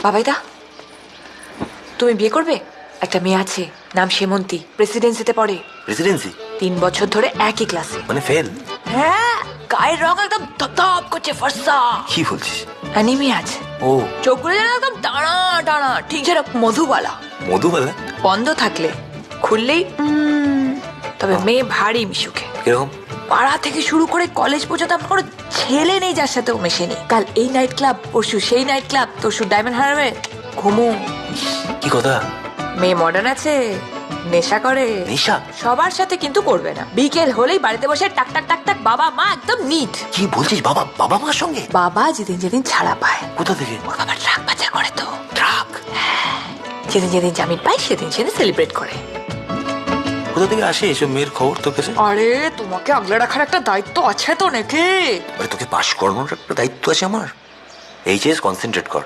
বাবাইদা, তুমি বিয়ে করবে? একটা মেয়ে আছে, নাম সেমন্তী, প্রেসিডেন্সিতে পড়ে। প্রেসিডেন্সি? 3 বছর ধরে একই ক্লাসে। মানে ফেল? হ্যাঁ, গায়ের রং একদম ধপ করছে, ফর্সা। কি বলছিস? অ্যানিমিয়া আছে। ও, চোখগুলো যেন একদম টানা টানা, ঠিক যেন মধুবালা। মধুবালা? বন্ধ থাকলে খুললেই তবে মেয়ে ভারী মিশুকে। কিরকম? পাড়া থেকে শুরু করে কলেজ পর্যন্ত আমার কোনো ছেলে নেই যার সাথে ও মেশেনি। কাল এই নাইট ক্লাব, পরশু সেই নাইট ক্লাব, তরশু ডায়মন্ড হারবে। ঘুমু। কি কথা? মেয়ে মডার্ন আছে, নেশা করে। নেশা? সবার সাথে কিন্তু করবে না। বিকেল হলেই বাড়িতে বসে টাক টাক টাক টাক, বাবা মা একদম নিট। কি বলছিস? বাবা বাবা মার সঙ্গে? বাবা যেদিন যেদিন ছাড়া পায়। কোথা থেকে? ওর বাবা ট্রাক পাচার করে তো। ট্রাক? যেদিন যেদিন জামিন পায় সেদিন সেদিন সেলিব্রেট করে। কোথা থেকে আসে এসব মেয়ের খবর তোর কাছে? আরে তোমাকে আগলে রাখার একটা দায়িত্ব আছে তো নাকি? আরে তোকে পাশ করানোর একটা দায়িত্ব আছে আমার। এইচএস কনসেন্ট্রেট কর।